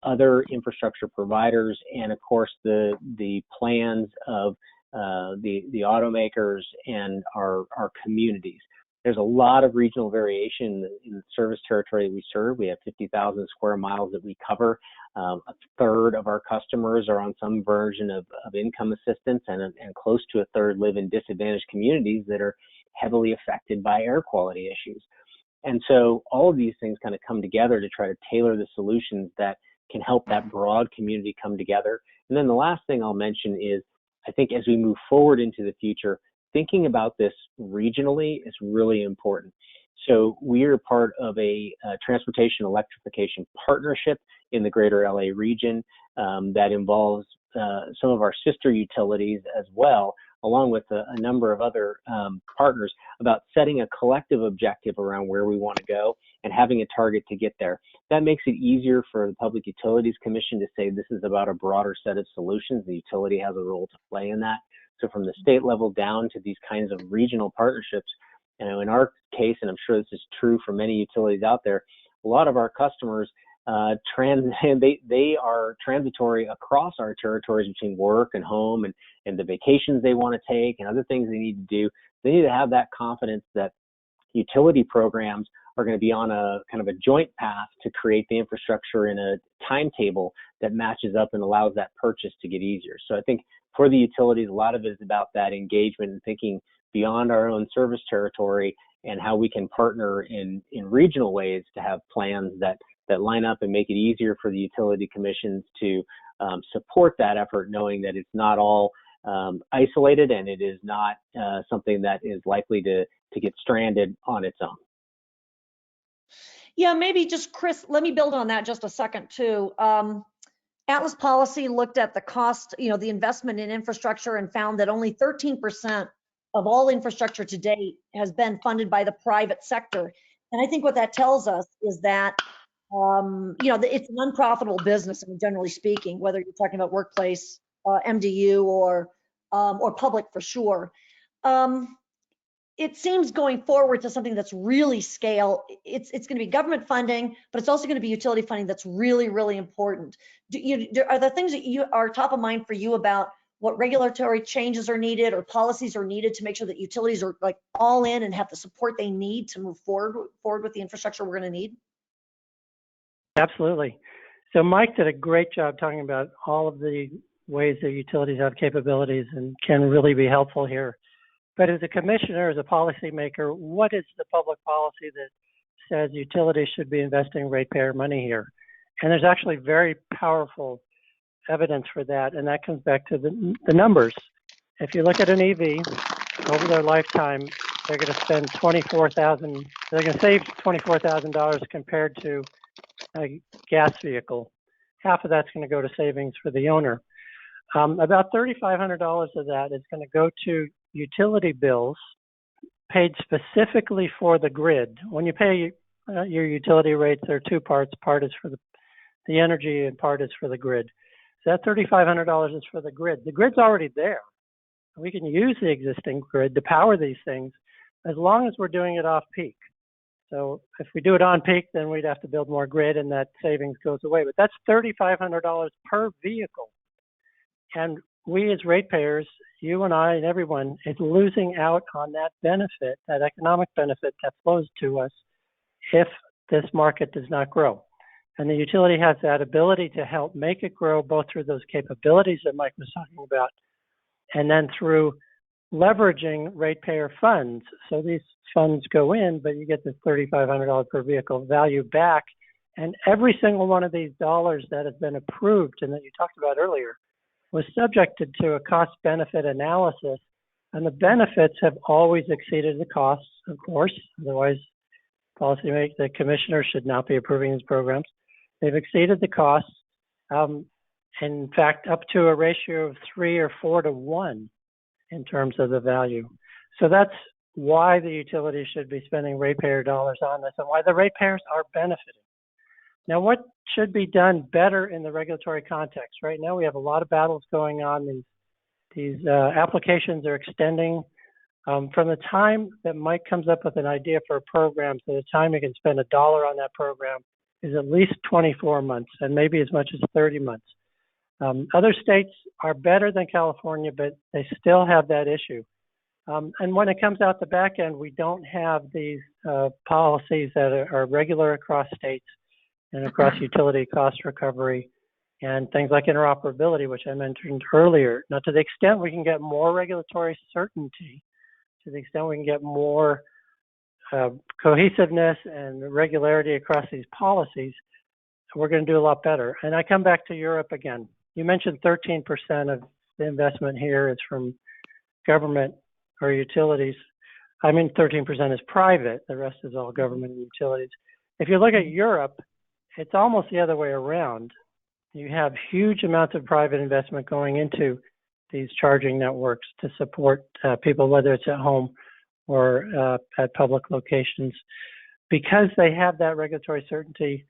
other infrastructure providers, and of course the plans of the automakers and our communities. There's a lot of regional variation in the service territory that we serve. We have 50,000 square miles that we cover. A third of our customers are on some version of income assistance, and close to a third live in disadvantaged communities that are heavily affected by air quality issues. And so all of these things kind of come together to try to tailor the solutions that can help that broad community come together. And then the last thing I'll mention is, I think as we move forward into the future, thinking about this regionally is really important. So we are part of a transportation electrification partnership in the greater LA region that involves some of our sister utilities as well, along with a number of other partners, about setting a collective objective around where we want to go and having a target to get there. That makes it easier for the Public Utilities Commission to say this is about a broader set of solutions. The utility has a role to play in that. So from the state level down to these kinds of regional partnerships, in our case, and I'm sure this is true for many utilities out there, a lot of our customers they are transitory across our territories between work and home and the vacations they want to take and other things they need to do. They need to have that confidence that utility programs are going to be on a kind of a joint path to create the infrastructure in a timetable that matches up and allows that purchase to get easier. So I think for the utilities, a lot of it is about that engagement and thinking beyond our own service territory and how we can partner in regional ways to have plans that line up and make it easier for the utility commissions to support that effort, knowing that it's not all isolated and it is not something that is likely to get stranded on its own. Yeah, maybe just Chris, let me build on that just a second too. Atlas Policy looked at the cost, the investment in infrastructure and found that only 13% of all infrastructure to date has been funded by the private sector. And I think what that tells us is that it's an unprofitable business, generally speaking, whether you're talking about workplace, MDU, or public for sure. It seems going forward to something that's really scale. It's going to be government funding, but it's also going to be utility funding that's really, really important. Are there things that you are top of mind for you about what regulatory changes are needed or policies are needed to make sure that utilities are like all in and have the support they need to move forward with the infrastructure we're going to need? Absolutely. So Mike did a great job talking about all of the ways that utilities have capabilities and can really be helpful here. But as a commissioner, as a policymaker, what is the public policy that says utilities should be investing ratepayer money here? And there's actually very powerful evidence for that, and that comes back to the numbers. If you look at an EV over their lifetime, they're going to spend $24,000. They're going to save $24,000 compared to a gas vehicle. Half of that's going to go to savings for the owner. About $3,500 of that is going to go to utility bills paid specifically for the grid. When you pay your utility rates, there are two parts. Part is for the energy and part is for the grid. So that $3,500 is for the grid. The grid's already there. We can use the existing grid to power these things as long as we're doing it off peak. So if we do it on peak, then we'd have to build more grid and that savings goes away. But that's $3,500 per vehicle. And we as ratepayers, you and I and everyone, is losing out on that benefit, that economic benefit that flows to us if this market does not grow. And the utility has that ability to help make it grow, both through those capabilities that Mike was talking about, and then through leveraging ratepayer funds. So these funds go in, but you get this $3,500 per vehicle value back. And every single one of these dollars that has been approved and that you talked about earlier was subjected to a cost-benefit analysis. And the benefits have always exceeded the costs, of course. Otherwise, the commissioner should not be approving these programs. They've exceeded the costs, in fact, up to a ratio of 3 or 4 to 1 in terms of the value. So that's why the utility should be spending ratepayer dollars on this and why the ratepayers are benefiting. Now, what should be done better in the regulatory context? Right now, we have a lot of battles going on. These applications are extending from the time that Mike comes up with an idea for a program to the time he can spend $1 on that program is at least 24 months and maybe as much as 30 months. Other states are better than California, but they still have that issue. And when it comes out the back end, we don't have these policies that are regular across states and across utility cost recovery and things like interoperability, which I mentioned earlier. Now, to the extent we can get more regulatory certainty, to the extent we can get more cohesiveness and regularity across these policies, we're going to do a lot better. And I come back to Europe again. You mentioned 13% of the investment here is from government or utilities. I mean, 13% is private. The rest is all government and utilities. If you look at Europe, it's almost the other way around. You have huge amounts of private investment going into these charging networks to support people, whether it's at home or at public locations. Because they have that regulatory certainty,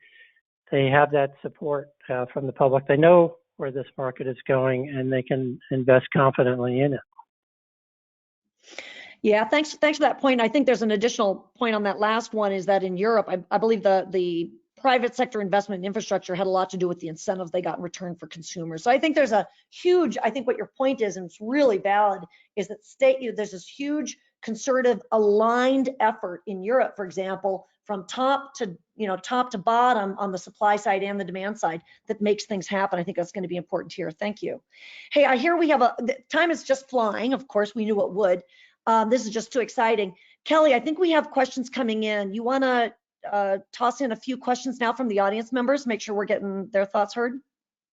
they have that support from the public. They know where this market is going, and they can invest confidently in it. Yeah, thanks for that point. I think there's an additional point on that last one, is that in Europe, I believe the private sector investment in infrastructure had a lot to do with the incentive they got in return for consumers. So I think there's a huge, I think what your point is, and it's really valid, is that there's this huge concerted aligned effort in Europe, for example, from top to bottom on the supply side and the demand side, that makes things happen. I think that's going to be important here. Thank you. Hey, I hear we have time is just flying. Of course, we knew it would. This is just too exciting. Kelly, I think we have questions coming in. You want to toss in a few questions now from the audience members, make sure we're getting their thoughts heard?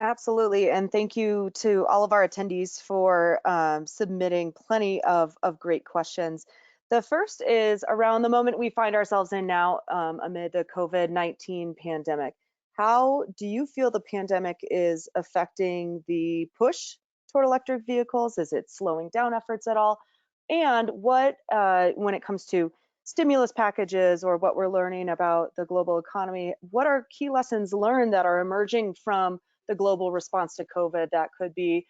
Absolutely, and thank you to all of our attendees for submitting plenty of great questions. The first is around the moment we find ourselves in now amid the COVID-19 pandemic. How do you feel the pandemic is affecting the push toward electric vehicles? Is it slowing down efforts at all? And what, when it comes to stimulus packages or what we're learning about the global economy, what are key lessons learned that are emerging from the global response to COVID that could be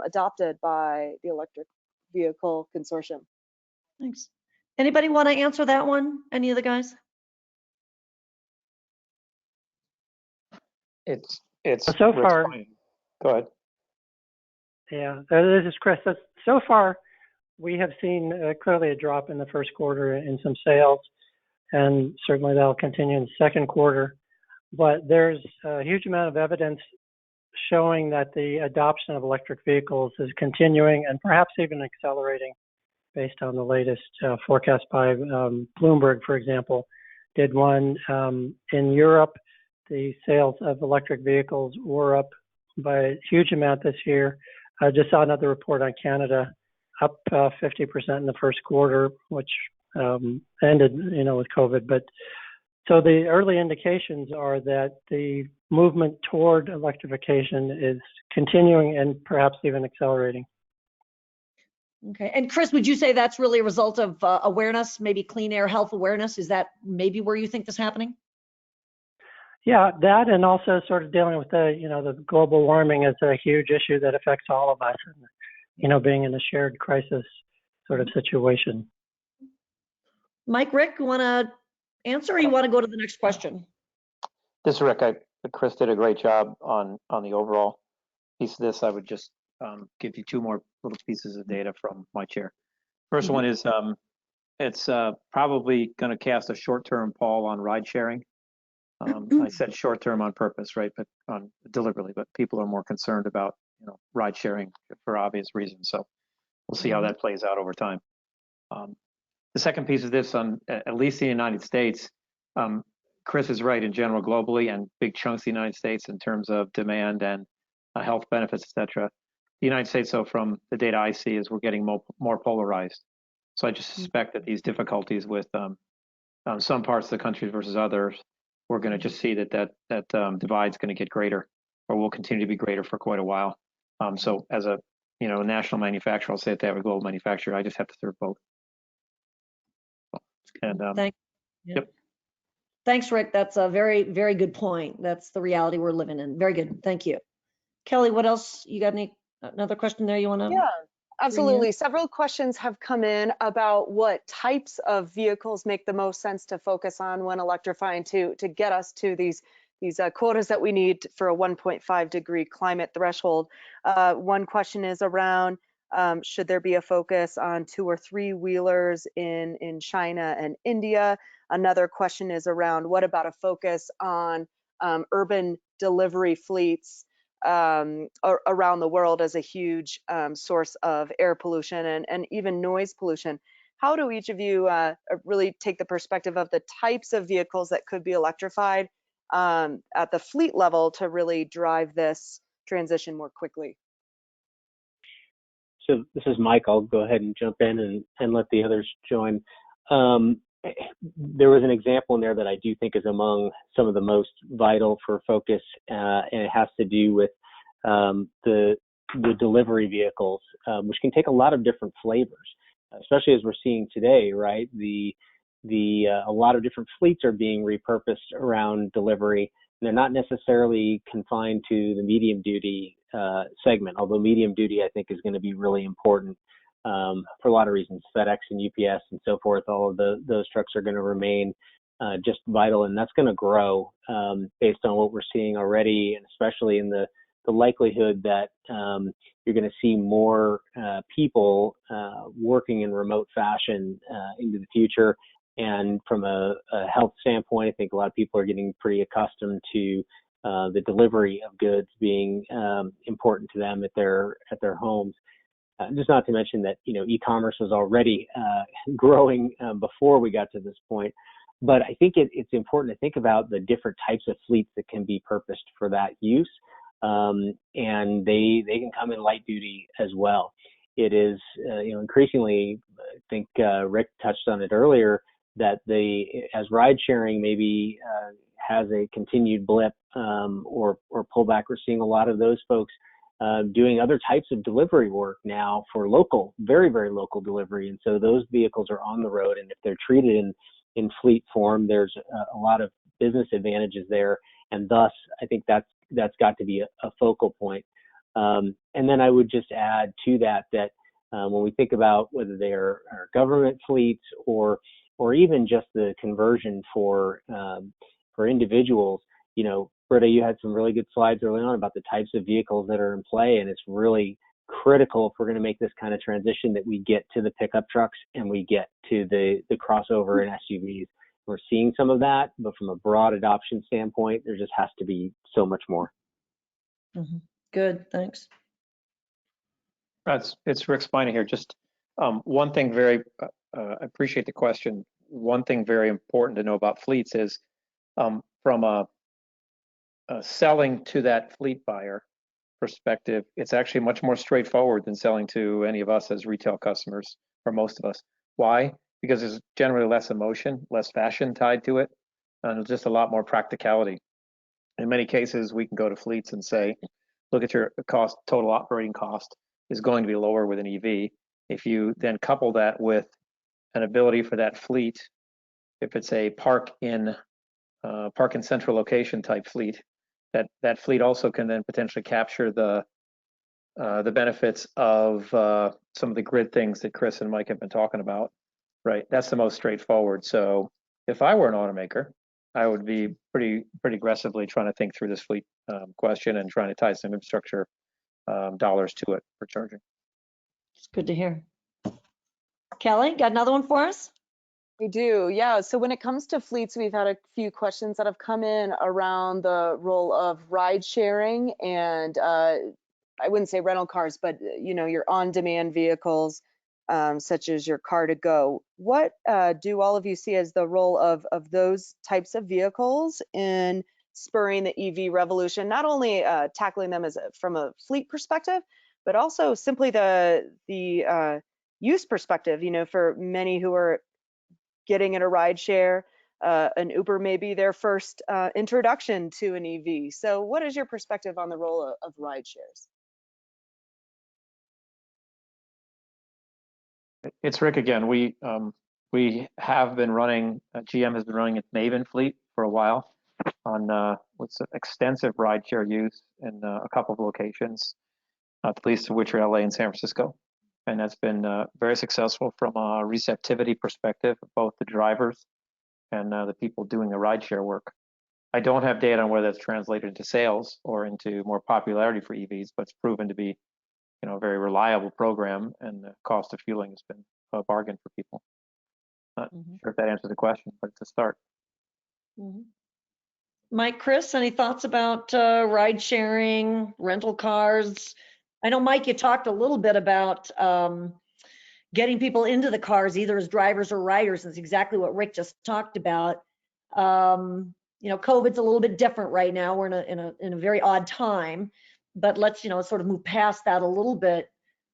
adopted by the electric vehicle consortium? Thanks. Anybody want to answer that one? Any of the guys? It's So far. Go ahead. Yeah, this is Chris. So far, we have seen clearly a drop in the first quarter in some sales, and certainly that'll continue in the second quarter. But there's a huge amount of evidence showing that the adoption of electric vehicles is continuing and perhaps even accelerating, based on the latest forecast by Bloomberg, for example, did one. In Europe, the sales of electric vehicles were up by a huge amount this year. I just saw another report on Canada, up 50% in the first quarter, which ended, with COVID. But so the early indications are that the movement toward electrification is continuing and perhaps even accelerating. Okay, and Chris, would you say that's really a result of awareness, maybe clean air health awareness? Is that maybe where you think this is happening? Yeah, that, and also sort of dealing with the global warming is a huge issue that affects all of us, and being in a shared crisis sort of situation. Mike, Rick, you want to answer, or you want to go to the next question? This is Rick. Chris did a great job on the overall piece of this. I would just give you two more little pieces of data from my chair. First one is it's probably going to cast a short-term pall on ride sharing. I said short-term on purpose, right? But deliberately. But people are more concerned about ride sharing for obvious reasons. So we'll see how that plays out over time. The second piece of this, at least in the United States, Chris is right in general globally, and big chunks of the United States in terms of demand and health benefits, et cetera. The United States, so from the data I see, is we're getting more polarized. So I just suspect that these difficulties with some parts of the country versus others, we're going to just see that divide's going to get greater, or will continue to be greater for quite a while. So as a national manufacturer, I'll say if they have a global manufacturer, I just have to serve both. And Thanks, Rick. That's a very, very good point. That's the reality we're living in. Very good. Thank you. Kelly, what else? You got another question there you want to? Yeah, absolutely. Several questions have come in about what types of vehicles make the most sense to focus on when electrifying to get us to these quotas that we need for a 1.5 degree climate threshold. One question is around should there be a focus on 2 or 3 wheelers in China and India? Another question is around what about a focus on urban delivery fleets around the world as a huge source of air pollution and even noise pollution. How do each of you really take the perspective of the types of vehicles that could be electrified at the fleet level to really drive this transition more quickly? So this is Mike. I'll go ahead and jump in and let the others join. There was an example in there that I do think is among some of the most vital for focus, and it has to do with the the delivery vehicles, which can take a lot of different flavors, especially as we're seeing today, right? A lot of different fleets are being repurposed around delivery. And they're not necessarily confined to the medium duty segment, although medium duty I think is going to be really important for a lot of reasons. FedEx and UPS and so forth, all of those trucks are going to remain just vital, and that's going to grow based on what we're seeing already, and especially in the likelihood that you're going to see more people working in remote fashion into the future. And from a health standpoint, I think a lot of people are getting pretty accustomed to the delivery of goods being important to them at their homes. Just not to mention that, you know, e-commerce was already growing before we got to this point. But I think it's important to think about the different types of fleets that can be purposed for that use. And they can come in light duty as well. It is, increasingly, I think Rick touched on it earlier, that as ride sharing maybe has a continued blip or pullback, we're seeing a lot of those folks doing other types of delivery work now for local, very, very local delivery. And so those vehicles are on the road, and if they're treated in fleet form, there's a lot of business advantages there. And thus, I think that's got to be a focal point. And then I would just add to that when we think about whether they are government fleets or even just the conversion for individuals, you know, Britta, you had some really good slides early on about the types of vehicles that are in play, and it's really critical if we're going to make this kind of transition that we get to the pickup trucks and we get to the crossover and SUVs. We're seeing some of that, but from a broad adoption standpoint, there just has to be so much more. Mm-hmm. Good, thanks. It's Rick Spina here. Just one thing I appreciate the question. One thing very important to know about fleets is from a selling to that fleet buyer perspective, it's actually much more straightforward than selling to any of us as retail customers, or most of us. Why? Because there's generally less emotion, less fashion tied to it, and just a lot more practicality. In many cases, we can go to fleets and say, look at your cost, total operating cost is going to be lower with an EV. If you then couple that with an ability for that fleet, if it's a park in central location type fleet, that fleet also can then potentially capture the benefits of some of the grid things that Chris and Mike have been talking about, right? That's the most straightforward. So if I were an automaker, I would be pretty aggressively trying to think through this fleet question and trying to tie some infrastructure dollars to it for charging. It's good to hear. Kelly, got another one for us? We do, yeah. So when it comes to fleets, we've had a few questions that have come in around the role of ride sharing and I wouldn't say rental cars, but you know, your on-demand vehicles, such as your car to go. What do all of you see as the role of those types of vehicles in spurring the EV revolution? Not only tackling them from a fleet perspective, but also simply the use perspective. You know, for many who are getting in a ride share, an Uber may be their first introduction to an EV. So what is your perspective on the role of ride shares? It's Rick again. We have been running, GM has been running its Maven fleet for a while on with some extensive rideshare use in a couple of locations, not the least of which are LA and San Francisco. And that's been very successful from a receptivity perspective of both the drivers and the people doing the rideshare work. I don't have data on whether that's translated into sales or into more popularity for EVs, but it's proven to be, you know, a very reliable program, and the cost of fueling has been a bargain for people. Not sure if that answers the question, but it's a start. Mike, Chris, any thoughts about ride sharing, rental cars? I know, Mike, you talked a little bit about getting people into the cars, either as drivers or riders. That's exactly what Rick just talked about. You know, COVID's a little bit different right now. We're in a very odd time, but let's, you know, sort of move past that a little bit.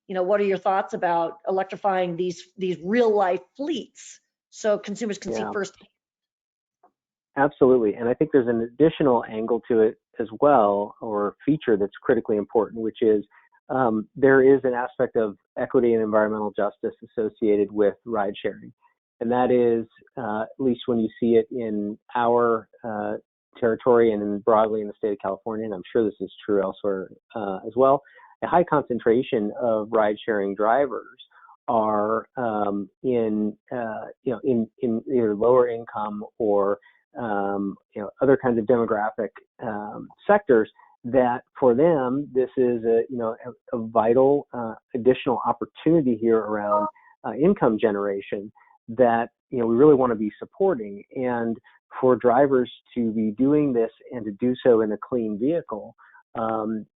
You know, what are your thoughts about electrifying these real life fleets so consumers can see first? Absolutely. And I think there's an additional angle to it as well, or feature that's critically important, which is there is an aspect of equity and environmental justice associated with ride sharing. And that is, at least when you see it in our territory and broadly in the state of California, and I'm sure this is true elsewhere as well, a high concentration of ride-sharing drivers are in either lower income or other kinds of demographic sectors that for them this is a vital additional opportunity here around income generation that we really want to be supporting. And for drivers to be doing this and to do so in a clean vehicle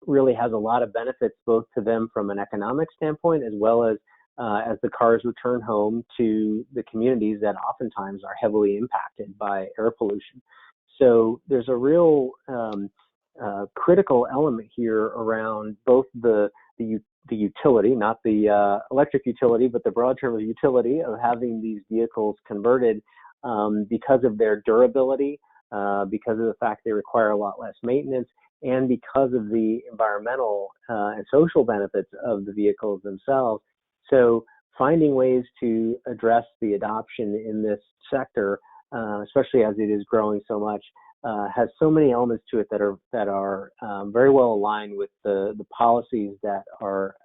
really has a lot of benefits both to them from an economic standpoint as well as the cars return home to the communities that oftentimes are heavily impacted by air pollution. So there's a real critical element here around both the utility, not the electric utility, but the broad term of utility of having these vehicles converted because of their durability, because of the fact they require a lot less maintenance, and because of the environmental and social benefits of the vehicles themselves. So finding ways to address the adoption in this sector, especially as it is growing so much, has so many elements to it that are very well aligned with the policies that are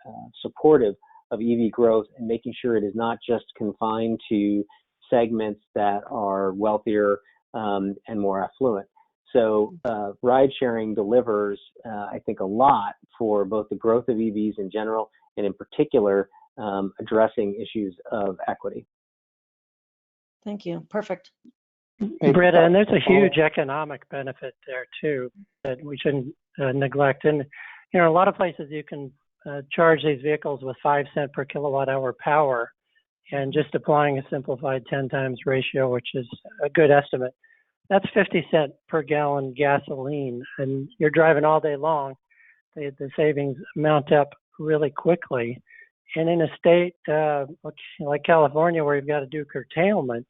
supportive of EV growth and making sure it is not just confined to segments that are wealthier and more affluent. So ride sharing delivers, I think, a lot for both the growth of EVs in general and in particular addressing issues of equity. Thank you. Perfect. Britta, and there's a huge economic benefit there too that we shouldn't neglect. And a lot of places you can charge these vehicles with 5 cents per kilowatt hour power, and just applying a simplified 10 times ratio, which is a good estimate, that's 50 cents per gallon gasoline, and you're driving all day long. The savings mount up really quickly. And in a state like California, where you've got to do curtailment,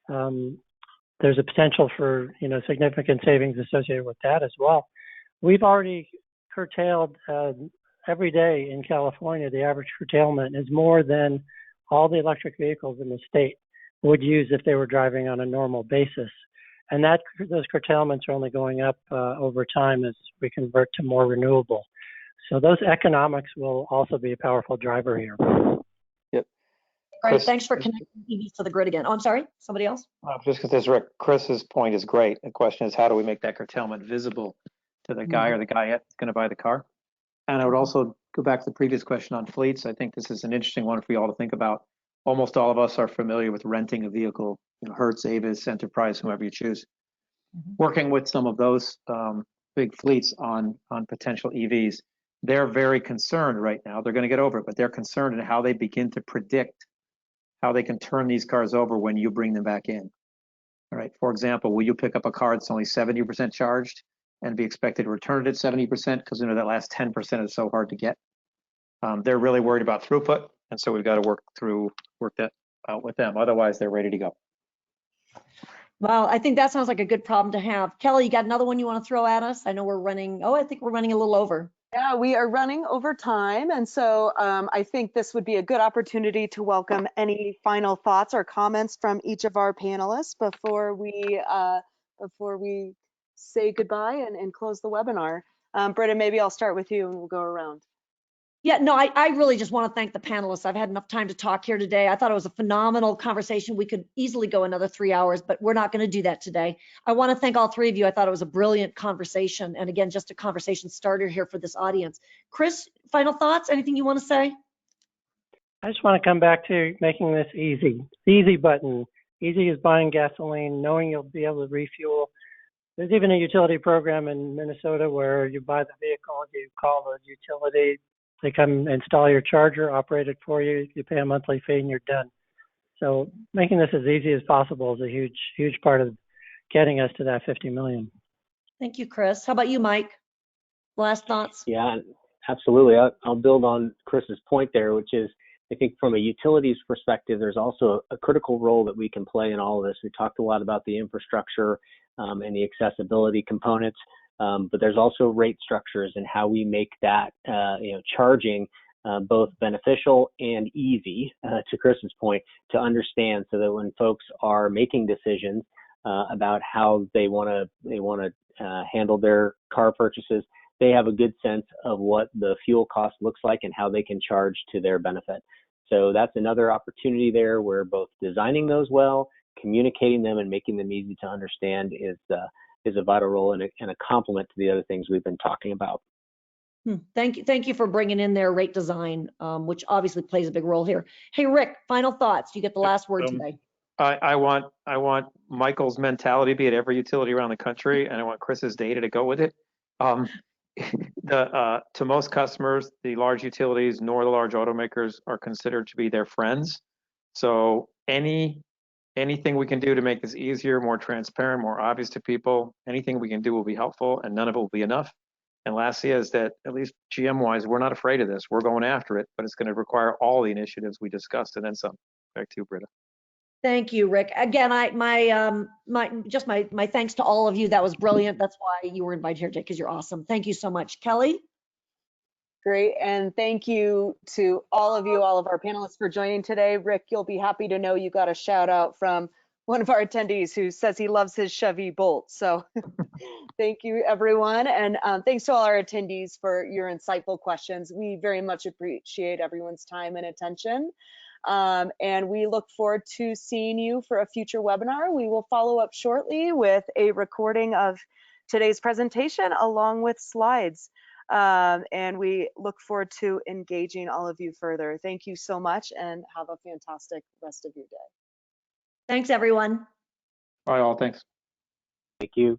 there's a potential for significant savings associated with that as well. We've already curtailed every day in California. The average curtailment is more than all the electric vehicles in the state would use if they were driving on a normal basis. And those curtailments are only going up over time as we convert to more renewable. So those economics will also be a powerful driver here. Yep. Great. Chris, Thanks for connecting EVs to the grid again. Oh, I'm sorry. Somebody else? just because there's Rick, Chris's point is great. The question is, how do we make that curtailment visible to the guy or the guy that's going to buy the car? And I would also go back to the previous question on fleets. I think this is an interesting one for you all to think about. Almost all of us are familiar with renting a vehicle, Hertz, Avis, Enterprise, whoever you choose. Working with some of those big fleets on potential EVs, they're very concerned right now. They're going to get over it, but they're concerned in how they begin to predict how they can turn these cars over when you bring them back in. All right. For example, will you pick up a car that's only 70% charged and be expected to return it at 70% because that last 10% is so hard to get? They're really worried about throughput, and so we've got to work that out with them. Otherwise, they're ready to go. Well, I think that sounds like a good problem to have. Kelly, you got another one you want to throw at us? I know we're running. I think we're running a little over. Yeah, we are running over time. And so I think this would be a good opportunity to welcome any final thoughts or comments from each of our panelists before we say goodbye and close the webinar. Britta, maybe I'll start with you and we'll go around. Yeah, no, I really just want to thank the panelists. I've had enough time to talk here today. I thought it was a phenomenal conversation. We could easily go another 3 hours, but we're not going to do that today. I want to thank all three of you. I thought it was a brilliant conversation. And again, just a conversation starter here for this audience. Chris, final thoughts? Anything you want to say? I just want to come back to making this easy. The easy button. Easy is buying gasoline, knowing you'll be able to refuel. There's even a utility program in Minnesota where you buy the vehicle, you call the utility, they come install your charger, operate it for you, you pay a monthly fee and you're done. So making this as easy as possible is a huge, huge part of getting us to that 50 million. Thank you, Chris. How about you, Mike? Last thoughts? Yeah, absolutely. I'll build on Chris's point there, which is I think from a utilities perspective, there's also a critical role that we can play in all of this. We talked a lot about the infrastructure and the accessibility components, but there's also rate structures and how we make that, charging both beneficial and easy, to Chris's point, to understand, so that when folks are making decisions about how they want to handle their car purchases, they have a good sense of what the fuel cost looks like and how they can charge to their benefit. So that's another opportunity there, where both designing those well, communicating them, and making them easy to understand is a vital role and a complement to the other things we've been talking about. Thank you for bringing in their rate design, which obviously plays a big role here. Hey, Rick, final thoughts. You get the last word today. I want Michael's mentality to be at every utility around the country, and I want Chris's data to go with it. To most customers, the large utilities nor the large automakers are considered to be their friends. So anything we can do to make this easier, more transparent, more obvious to people, anything we can do will be helpful, and none of it will be enough. And lastly is that, at least GM-wise, we're not afraid of this. We're going after it, but it's going to require all the initiatives we discussed and then some. Back to you, Britta. Thank you, Rick. Again, my thanks to all of you. That was brilliant. That's why you were invited here today, because you're awesome. Thank you so much. Kelly? Great, and thank you to all of you, all of our panelists, for joining today. Rick, you'll be happy to know you got a shout out from one of our attendees who says he loves his Chevy Bolt. So thank you, everyone. And thanks to all our attendees for your insightful questions. We very much appreciate everyone's time and attention. And we look forward to seeing you for a future webinar. We will follow up shortly with a recording of today's presentation along with slides. And we look forward to engaging all of you further. Thank you so much, and have a fantastic rest of your day. Thanks, everyone. All right, all, thanks. Thank you.